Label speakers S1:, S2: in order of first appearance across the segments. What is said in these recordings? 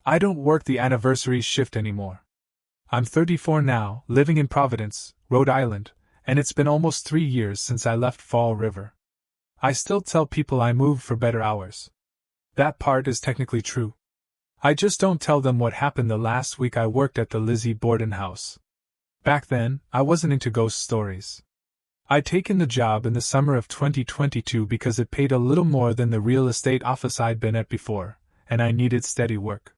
S1: I don't work the anniversary shift anymore. I'm 34 now, living in Providence, Rhode Island, and it's been almost 3 years since I left Fall River. I still tell people I moved for better hours. That part is technically true. I just don't tell them what happened the last week I worked at the Lizzie Borden House. Back then, I wasn't into ghost stories. I'd taken the job in the summer of 2022 because it paid a little more than the real estate office I'd been at before, and I needed steady work.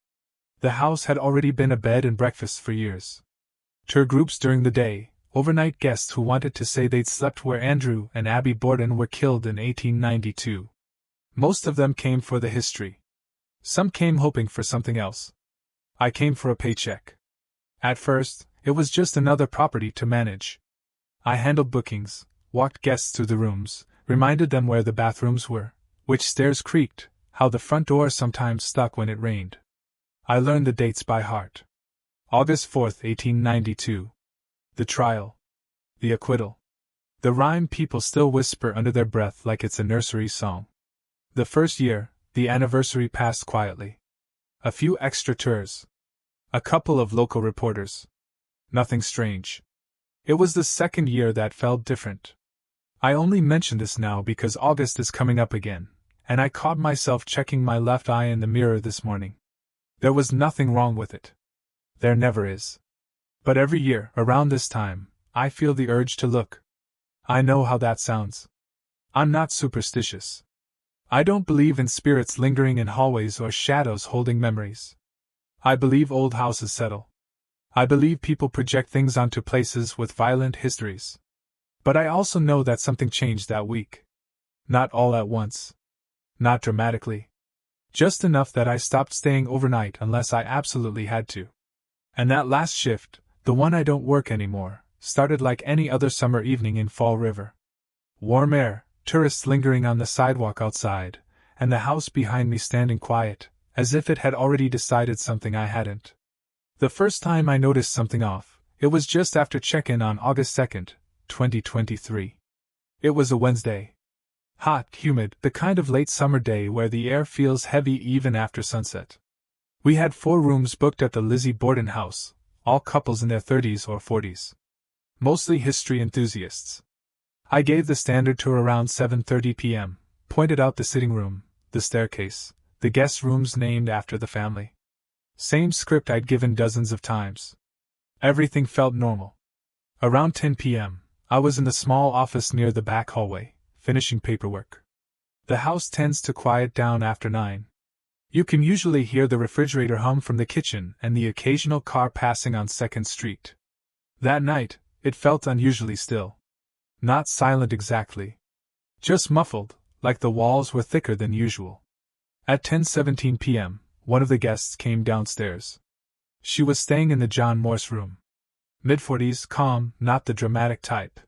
S1: The house had already been a bed and breakfast for years. Tour groups during the day, overnight guests who wanted to say they'd slept where Andrew and Abby Borden were killed in 1892. Most of them came for the history. Some came hoping for something else. I came for a paycheck. At first, it was just another property to manage. I handled bookings, walked guests through the rooms, reminded them where the bathrooms were, which stairs creaked, how the front door sometimes stuck when it rained. I learned the dates by heart. August 4th, 1892. The trial. The acquittal. The rhyme people still whisper under their breath like it's a nursery song. The first year, the anniversary passed quietly. A few extra tours. A couple of local reporters. Nothing strange. It was the second year that felt different. I only mention this now because August is coming up again, and I caught myself checking my left eye in the mirror this morning. There was nothing wrong with it. There never is. But every year, around this time, I feel the urge to look. I know how that sounds. I'm not superstitious. I don't believe in spirits lingering in hallways or shadows holding memories. I believe old houses settle. I believe people project things onto places with violent histories. But I also know that something changed that week. Not all at once. Not dramatically. Just enough that I stopped staying overnight unless I absolutely had to. And that last shift, the one I don't work anymore, started like any other summer evening in Fall River. Warm air, tourists lingering on the sidewalk outside, and the house behind me standing quiet, as if it had already decided something I hadn't. The first time I noticed something off, it was just after check-in on August 2nd, 2023. It was a Wednesday. Hot, humid, the kind of late summer day where the air feels heavy even after sunset. We had 4 rooms booked at the Lizzie Borden House, all couples in their 30s or 40s. Mostly history enthusiasts. I gave the standard tour around 7:30 p.m., pointed out the sitting room, the staircase, the guest rooms named after the family. Same script I'd given dozens of times. Everything felt normal. Around 10 p.m., I was in the small office near the back hallway, finishing paperwork. The house tends to quiet down after 9. You can usually hear the refrigerator hum from the kitchen and the occasional car passing on 2nd Street. That night, it felt unusually still. Not silent exactly. Just muffled, like the walls were thicker than usual. At 10:17 p.m., one of the guests came downstairs. She was staying in the John Morse room. Mid-40s, calm, not the dramatic type.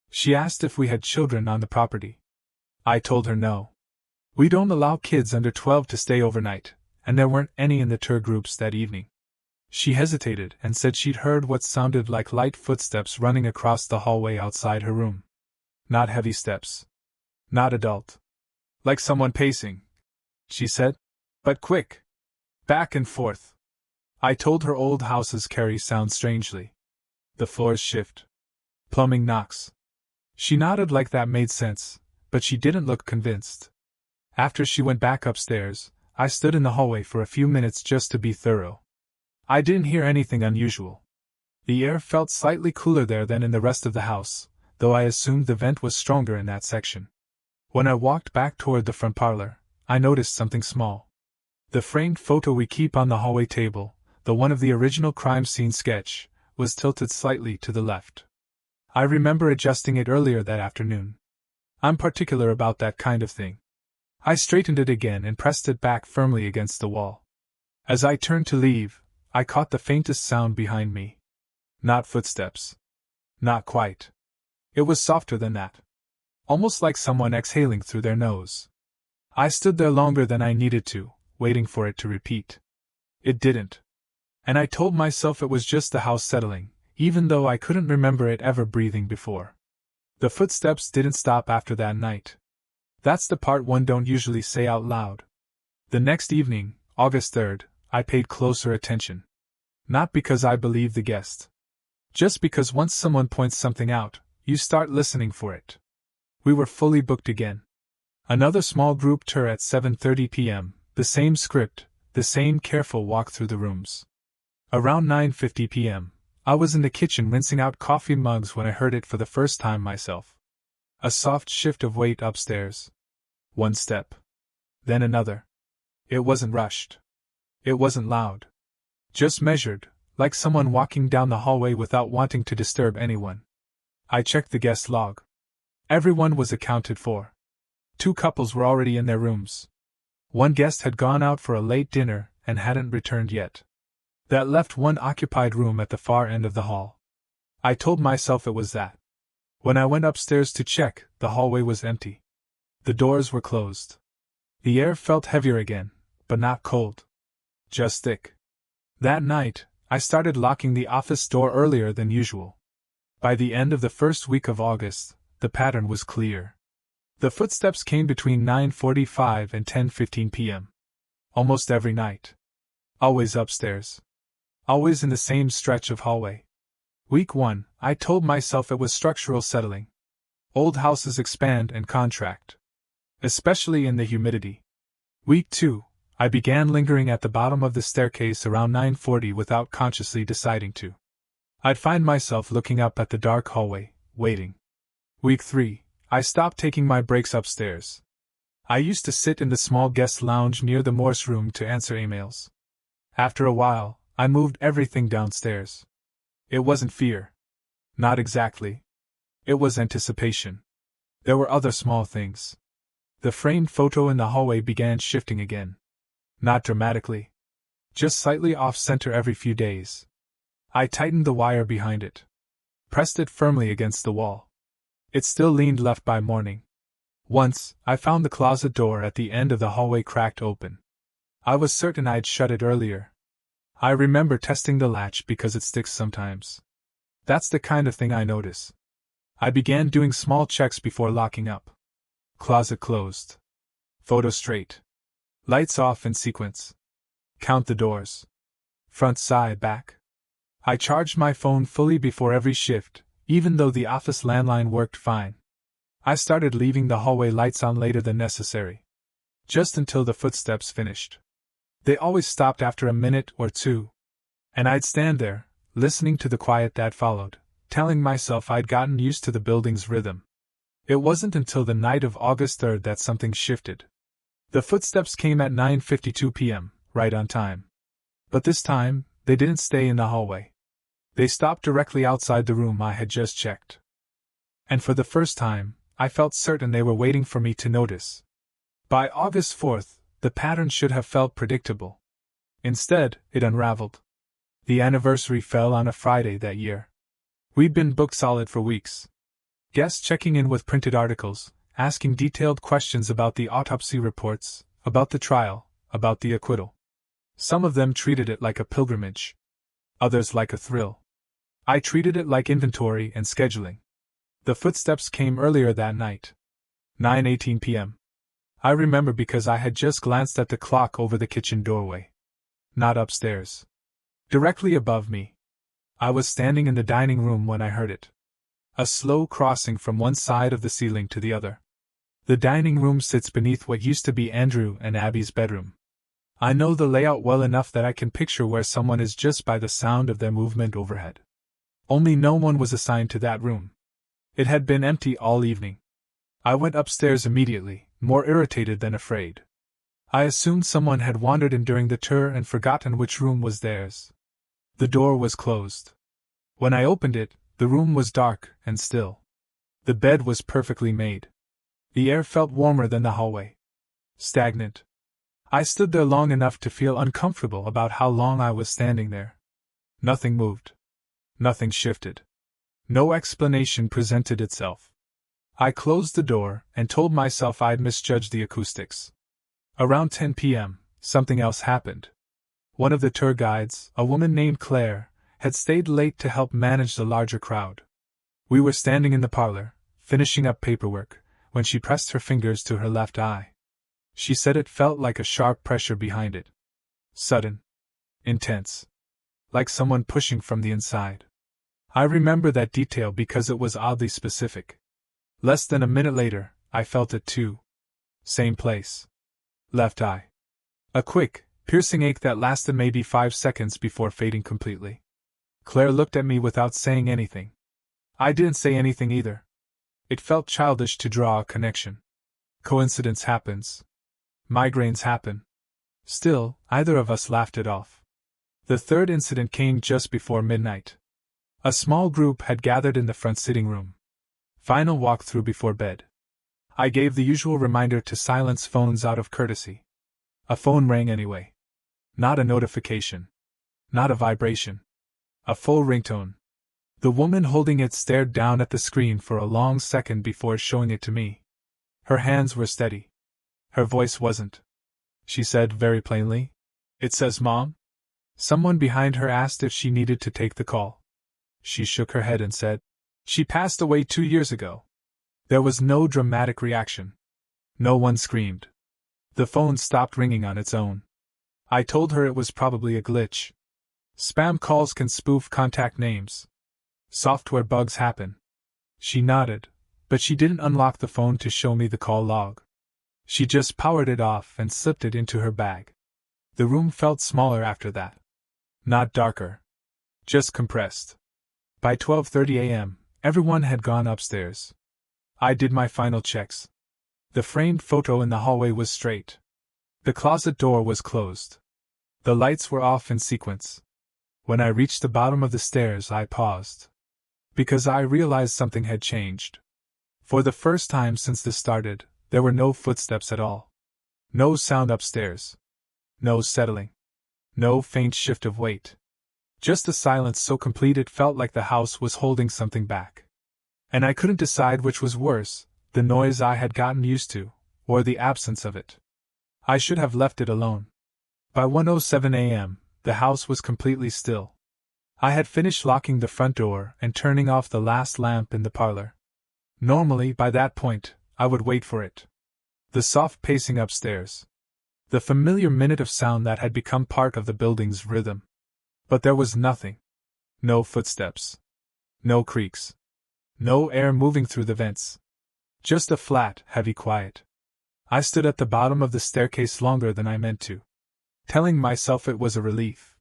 S1: She asked if we had children on the property. I told her no. We don't allow kids under 12 to stay overnight, and there weren't any in the tour groups that evening. She hesitated and said she'd heard what sounded like light footsteps running across the hallway outside her room. Not heavy steps. Not adult. Like someone pacing, she said. But quick. Back and forth. I told her old houses carry sound strangely. The floors shift. Plumbing knocks. She nodded like that made sense, but she didn't look convinced. After she went back upstairs, I stood in the hallway for a few minutes just to be thorough. I didn't hear anything unusual. The air felt slightly cooler there than in the rest of the house, though I assumed the vent was stronger in that section. When I walked back toward the front parlor, I noticed something small. The framed photo we keep on the hallway table, the one of the original crime scene sketch, was tilted slightly to the left. I remember adjusting it earlier that afternoon. I'm particular about that kind of thing. I straightened it again and pressed it back firmly against the wall. As I turned to leave, I caught the faintest sound behind me. Not footsteps. Not quite. It was softer than that. Almost like someone exhaling through their nose. I stood there longer than I needed to, waiting for it to repeat. It didn't. And I told myself it was just the house settling, even though I couldn't remember it ever breathing before. The footsteps didn't stop after that night. That's the part one don't usually say out loud. The next evening, August 3rd, I paid closer attention. Not because I believed the guest. Just because once someone points something out, you start listening for it. We were fully booked again. Another small group tour at 7:30 p.m., the same script, the same careful walk through the rooms. Around 9:50 p.m., I was in the kitchen rinsing out coffee mugs when I heard it for the first time myself. A soft shift of weight upstairs. One step. Then another. It wasn't rushed. It wasn't loud. Just measured, like someone walking down the hallway without wanting to disturb anyone. I checked the guest log. Everyone was accounted for. 2 couples were already in their rooms. One guest had gone out for a late dinner and hadn't returned yet. That left one occupied room at the far end of the hall. I told myself it was that. When I went upstairs to check, the hallway was empty. The doors were closed. The air felt heavier again, but not cold. Just thick. That night, I started locking the office door earlier than usual. By the end of the first week of August, the pattern was clear. The footsteps came between 9:45 and 10:15 p.m. Almost every night. Always upstairs. Always in the same stretch of hallway. Week 1, I told myself it was structural settling. Old houses expand and contract. Especially in the humidity. Week 2, I began lingering at the bottom of the staircase around 9:40 without consciously deciding to. I'd find myself looking up at the dark hallway, waiting. Week 3, I stopped taking my breaks upstairs. I used to sit in the small guest lounge near the Morse room to answer emails. After a while, I moved everything downstairs. It wasn't fear. Not exactly. It was anticipation. There were other small things. The framed photo in the hallway began shifting again. Not dramatically. Just slightly off-center every few days. I tightened the wire behind it. Pressed it firmly against the wall. It still leaned left by morning. Once, I found the closet door at the end of the hallway cracked open. I was certain I'd shut it earlier. I remember testing the latch because it sticks sometimes. That's the kind of thing I notice. I began doing small checks before locking up. Closet closed. Photo straight. Lights off in sequence. Count the doors. Front, side, back. I charged my phone fully before every shift, even though the office landline worked fine. I started leaving the hallway lights on later than necessary. Just until the footsteps finished. They always stopped after a minute or two. And I'd stand there, listening to the quiet that followed, telling myself I'd gotten used to the building's rhythm. It wasn't until the night of August 3rd that something shifted. The footsteps came at 9:52 p.m., right on time. But this time, they didn't stay in the hallway. They stopped directly outside the room I had just checked. And for the first time, I felt certain they were waiting for me to notice. By August 4th, the pattern should have felt predictable. Instead, it unraveled. The anniversary fell on a Friday that year. We'd been booked solid for weeks. Guests checking in with printed articles, asking detailed questions about the autopsy reports, about the trial, about the acquittal. Some of them treated it like a pilgrimage. Others like a thrill. I treated it like inventory and scheduling. The footsteps came earlier that night. 9:18 p.m. I remember because I had just glanced at the clock over the kitchen doorway. Not upstairs. Directly above me. I was standing in the dining room when I heard it. A slow crossing from one side of the ceiling to the other. The dining room sits beneath what used to be Andrew and Abby's bedroom. I know the layout well enough that I can picture where someone is just by the sound of their movement overhead. Only no one was assigned to that room. It had been empty all evening. I went upstairs immediately, more irritated than afraid. I assumed someone had wandered in during the tour and forgotten which room was theirs. The door was closed. When I opened it, the room was dark and still. The bed was perfectly made. The air felt warmer than the hallway. Stagnant. I stood there long enough to feel uncomfortable about how long I was standing there. Nothing moved. Nothing shifted. No explanation presented itself. I closed the door and told myself I'd misjudged the acoustics. Around 10 p.m., something else happened. One of the tour guides, a woman named Claire, had stayed late to help manage the larger crowd. We were standing in the parlor, finishing up paperwork, when she pressed her fingers to her left eye. She said it felt like a sharp pressure behind it. Sudden. Intense. Like someone pushing from the inside. I remember that detail because it was oddly specific. Less than a minute later, I felt it too. Same place. Left eye. A quick, piercing ache that lasted maybe 5 seconds before fading completely. Claire looked at me without saying anything. I didn't say anything either. It felt childish to draw a connection. Coincidence happens. Migraines happen. Still, either of us laughed it off. The third incident came just before midnight. A small group had gathered in the front sitting room. Final walkthrough before bed. I gave the usual reminder to silence phones out of courtesy. A phone rang anyway. Not a notification. Not a vibration. A full ringtone. The woman holding it stared down at the screen for a long second before showing it to me. Her hands were steady. Her voice wasn't. She said very plainly, "It says Mom?" Someone behind her asked if she needed to take the call. She shook her head and said, "She passed away 2 years ago." There was no dramatic reaction. No one screamed. The phone stopped ringing on its own. I told her it was probably a glitch. Spam calls can spoof contact names. Software bugs happen. She nodded, but she didn't unlock the phone to show me the call log. She just powered it off and slipped it into her bag. The room felt smaller after that. Not darker. Just compressed. By 12:30 a.m., everyone had gone upstairs. I did my final checks. The framed photo in the hallway was straight. The closet door was closed. The lights were off in sequence. When I reached the bottom of the stairs, I paused. Because I realized something had changed. For the first time since this started, there were no footsteps at all. No sound upstairs. No settling. No faint shift of weight. Just a silence so complete it felt like the house was holding something back. And I couldn't decide which was worse, the noise I had gotten used to, or the absence of it. I should have left it alone. By 1:07 a.m., the house was completely still. I had finished locking the front door and turning off the last lamp in the parlor. Normally, by that point, I would wait for it. The soft pacing upstairs. The familiar minute of sound that had become part of the building's rhythm. But there was nothing. No footsteps. No creaks. No air moving through the vents. Just a flat, heavy quiet. I stood at the bottom of the staircase longer than I meant to. Telling myself it was a relief.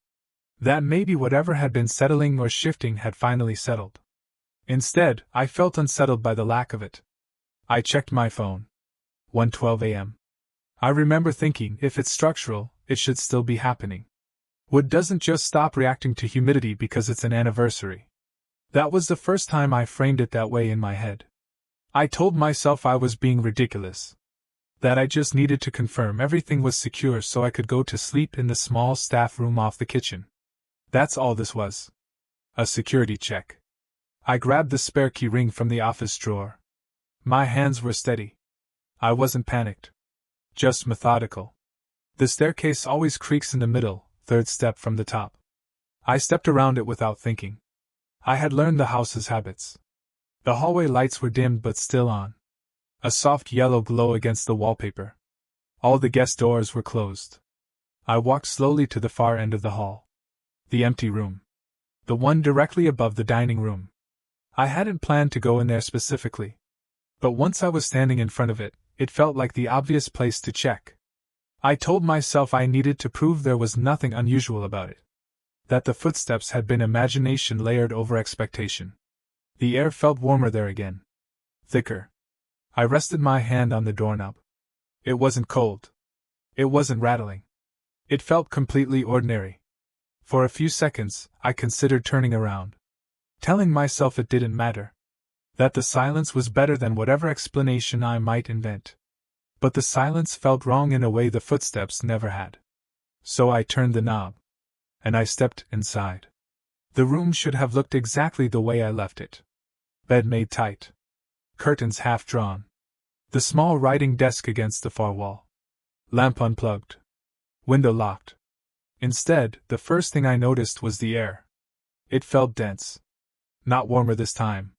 S1: That maybe whatever had been settling or shifting had finally settled. Instead, I felt unsettled by the lack of it. I checked my phone. 1:12 a.m. I remember thinking, if it's structural, it should still be happening. Wood doesn't just stop reacting to humidity because it's an anniversary. That was the first time I framed it that way in my head. I told myself I was being ridiculous. That I just needed to confirm everything was secure so I could go to sleep in the small staff room off the kitchen. That's all this was. A security check. I grabbed the spare key ring from the office drawer. My hands were steady. I wasn't panicked. Just methodical. The staircase always creaks in the middle, third step from the top. I stepped around it without thinking. I had learned the house's habits. The hallway lights were dimmed but still on. A soft yellow glow against the wallpaper. All the guest doors were closed. I walked slowly to the far end of the hall. The empty room. The one directly above the dining room. I hadn't planned to go in there specifically. But once I was standing in front of it, it felt like the obvious place to check. I told myself I needed to prove there was nothing unusual about it. That the footsteps had been imagination layered over expectation. The air felt warmer there again. Thicker. I rested my hand on the doorknob. It wasn't cold. It wasn't rattling. It felt completely ordinary. For a few seconds, I considered turning around. Telling myself it didn't matter. That the silence was better than whatever explanation I might invent. But the silence felt wrong in a way the footsteps never had. So I turned the knob. And I stepped inside. The room should have looked exactly the way I left it. Bed made tight. Curtains half drawn. The small writing desk against the far wall. Lamp unplugged. Window locked. Instead, the first thing I noticed was the air. It felt dense. Not warmer this time.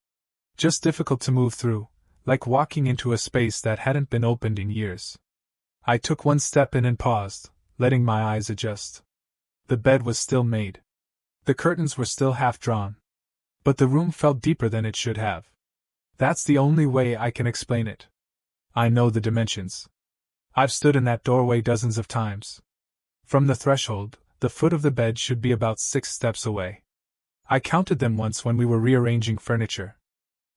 S1: Just difficult to move through, like walking into a space that hadn't been opened in years. I took one step in and paused, letting my eyes adjust. The bed was still made. The curtains were still half drawn. But the room felt deeper than it should have. That's the only way I can explain it. I know the dimensions. I've stood in that doorway dozens of times. From the threshold, the foot of the bed should be about 6 steps away. I counted them once when we were rearranging furniture.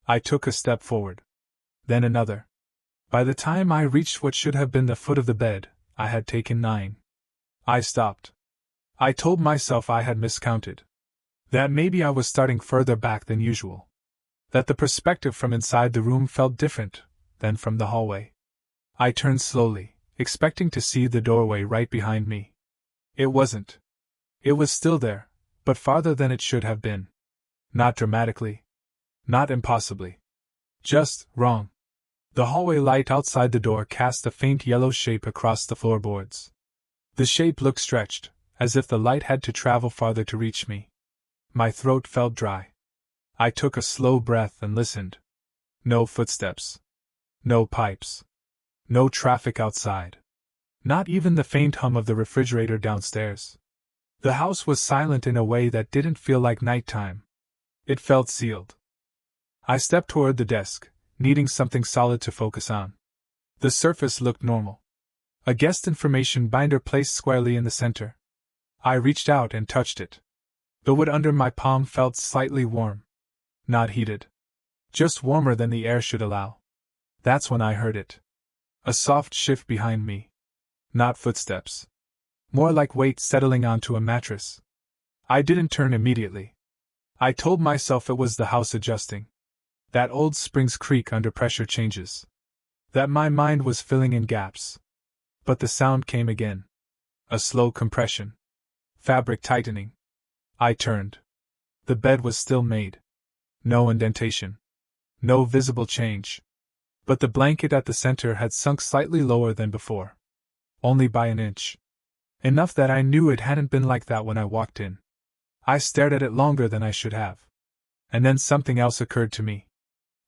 S1: I took a step forward. Then another. By the time I reached what should have been the foot of the bed, I had taken 9. I stopped. I told myself I had miscounted. That maybe I was starting further back than usual. That the perspective from inside the room felt different than from the hallway. I turned slowly, expecting to see the doorway right behind me. It wasn't. It was still there, but farther than it should have been. Not dramatically. Not impossibly. Just wrong. The hallway light outside the door cast a faint yellow shape across the floorboards. The shape looked stretched, as if the light had to travel farther to reach me. My throat felt dry. I took a slow breath and listened. No footsteps. No pipes. No traffic outside. Not even the faint hum of the refrigerator downstairs. The house was silent in a way that didn't feel like nighttime. It felt sealed. I stepped toward the desk, needing something solid to focus on. The surface looked normal. A guest information binder placed squarely in the center. I reached out and touched it. The wood under my palm felt slightly warm. Not heated. Just warmer than the air should allow. That's when I heard it. A soft shift behind me. Not footsteps. More like weight settling onto a mattress. I didn't turn immediately. I told myself it was the house adjusting. That old springs creak under pressure changes. That my mind was filling in gaps. But the sound came again. A slow compression. Fabric tightening. I turned. The bed was still made. No indentation. No visible change. But the blanket at the center had sunk slightly lower than before. Only by an inch. Enough that I knew it hadn't been like that when I walked in. I stared at it longer than I should have. And then something else occurred to me.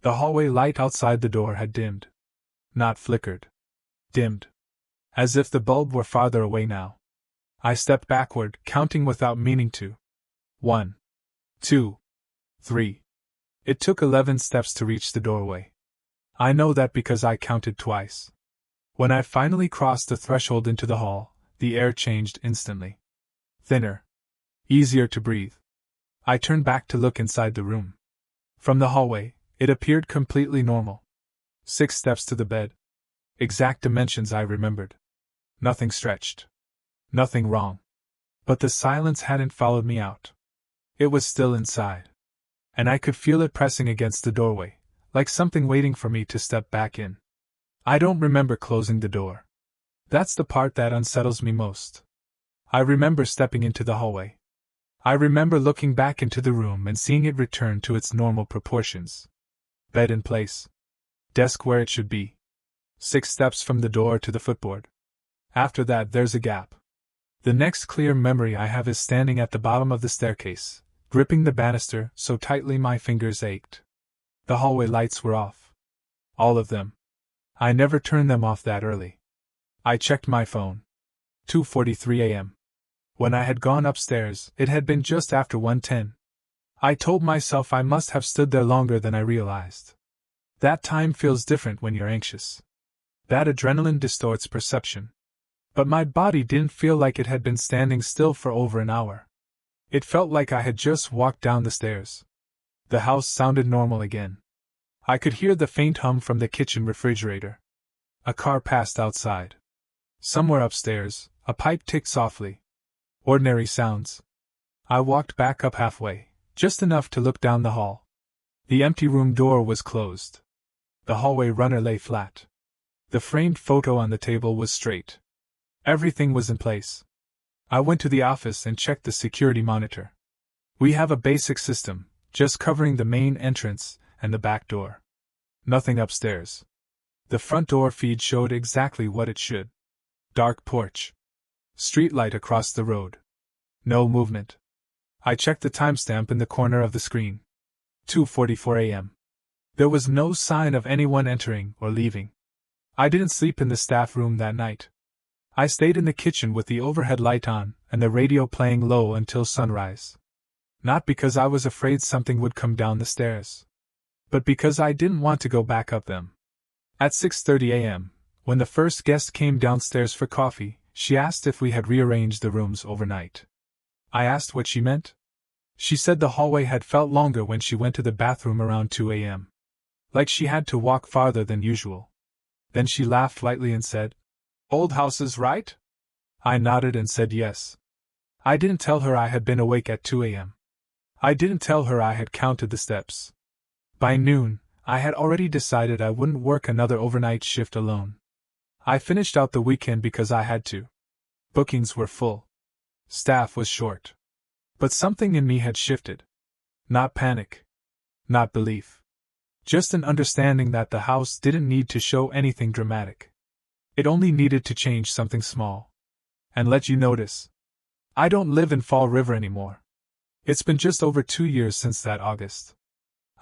S1: The hallway light outside the door had dimmed. Not flickered. Dimmed. As if the bulb were farther away now. I stepped backward, counting without meaning to. 1, 2, 3. It took 11 steps to reach the doorway. I know that because I counted twice. When I finally crossed the threshold into the hall, the air changed instantly. Thinner. Easier to breathe. I turned back to look inside the room. From the hallway, it appeared completely normal. 6 steps to the bed. Exact dimensions I remembered. Nothing stretched. Nothing wrong. But the silence hadn't followed me out. It was still inside. And I could feel it pressing against the doorway, like something waiting for me to step back in. I don't remember closing the door. That's the part that unsettles me most. I remember stepping into the hallway. I remember looking back into the room and seeing it return to its normal proportions. Bed in place. Desk where it should be. 6 steps from the door to the footboard. After that, there's a gap. The next clear memory I have is standing at the bottom of the staircase, gripping the banister so tightly my fingers ached. The hallway lights were off. All of them. I never turned them off that early. I checked my phone. 2:43 a.m. When I had gone upstairs, it had been just after 1:10. I told myself I must have stood there longer than I realized. That time feels different when you're anxious. That adrenaline distorts perception. But my body didn't feel like it had been standing still for over an hour. It felt like I had just walked down the stairs. The house sounded normal again. I could hear the faint hum from the kitchen refrigerator. A car passed outside. Somewhere upstairs, a pipe ticked softly. Ordinary sounds. I walked back up halfway, just enough to look down the hall. The empty room door was closed. The hallway runner lay flat. The framed photo on the table was straight. Everything was in place. I went to the office and checked the security monitor. We have a basic system, just covering the main entrance and the back door. Nothing upstairs. The front door feed showed exactly what it should. Dark porch. Street light across the road. No movement. I checked the timestamp in the corner of the screen. 2:44 a.m. There was no sign of anyone entering or leaving. I didn't sleep in the staff room that night. I stayed in the kitchen with the overhead light on and the radio playing low until sunrise. Not because I was afraid something would come down the stairs, but because I didn't want to go back up them. At 6:30 a.m., when the first guest came downstairs for coffee, she asked if we had rearranged the rooms overnight. I asked what she meant. She said the hallway had felt longer when she went to the bathroom around 2 a.m. Like she had to walk farther than usual. Then she laughed lightly and said, "Old houses, right?" I nodded and said yes. I didn't tell her I had been awake at 2 a.m. I didn't tell her I had counted the steps. By noon, I had already decided I wouldn't work another overnight shift alone. I finished out the weekend because I had to. Bookings were full. Staff was short. But something in me had shifted. Not panic. Not belief. Just an understanding that the house didn't need to show anything dramatic. It only needed to change something small. And let you notice. I don't live in Fall River anymore. It's been just over 2 years since that August.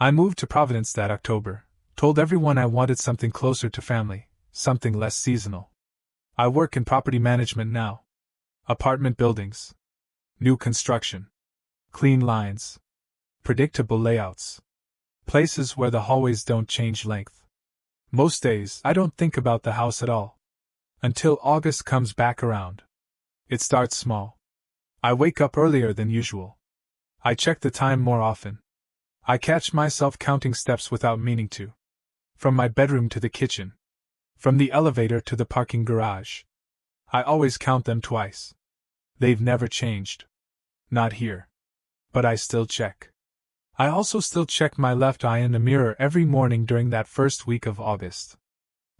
S1: I moved to Providence that October, told everyone I wanted something closer to family, something less seasonal. I work in property management now. Apartment buildings. New construction. Clean lines. Predictable layouts. Places where the hallways don't change length. Most days, I don't think about the house at all. Until August comes back around. It starts small. I wake up earlier than usual. I check the time more often. I catch myself counting steps without meaning to. From my bedroom to the kitchen. From the elevator to the parking garage. I always count them twice. They've never changed. Not here. But I still check. I also still check my left eye in the mirror every morning during that first week of August.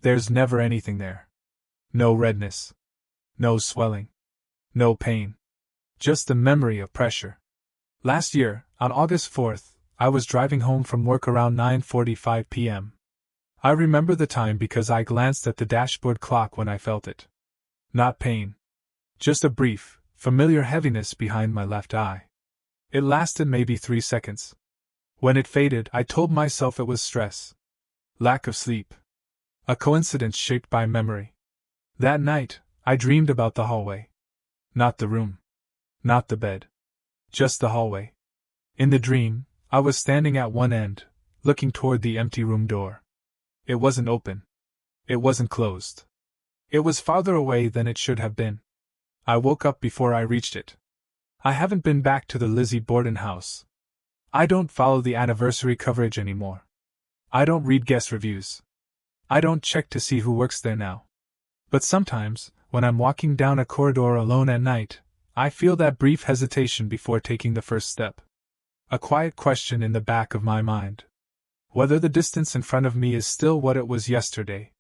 S1: There's never anything there. No redness. No swelling. No pain. Just the memory of pressure. Last year, on August 4th, I was driving home from work around 9:45 p.m. I remember the time because I glanced at the dashboard clock when I felt it. Not pain. Just a brief, familiar heaviness behind my left eye. It lasted maybe 3 seconds. When it faded, I told myself it was stress. Lack of sleep. A coincidence shaped by memory. That night, I dreamed about the hallway. Not the room. Not the bed. Just the hallway. In the dream, I was standing at one end, looking toward the empty room door. It wasn't open. It wasn't closed. It was farther away than it should have been. I woke up before I reached it. I haven't been back to the Lizzie Borden House. I don't follow the anniversary coverage anymore. I don't read guest reviews. I don't check to see who works there now. But sometimes, when I'm walking down a corridor alone at night, I feel that brief hesitation before taking the first step. A quiet question in the back of my mind. Whether the distance in front of me is still what it was yesterday.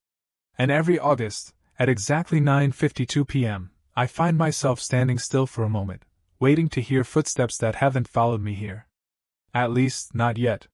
S1: And every August, at exactly 9:52 p.m., I find myself standing still for a moment, waiting to hear footsteps that haven't followed me here. At least, not yet.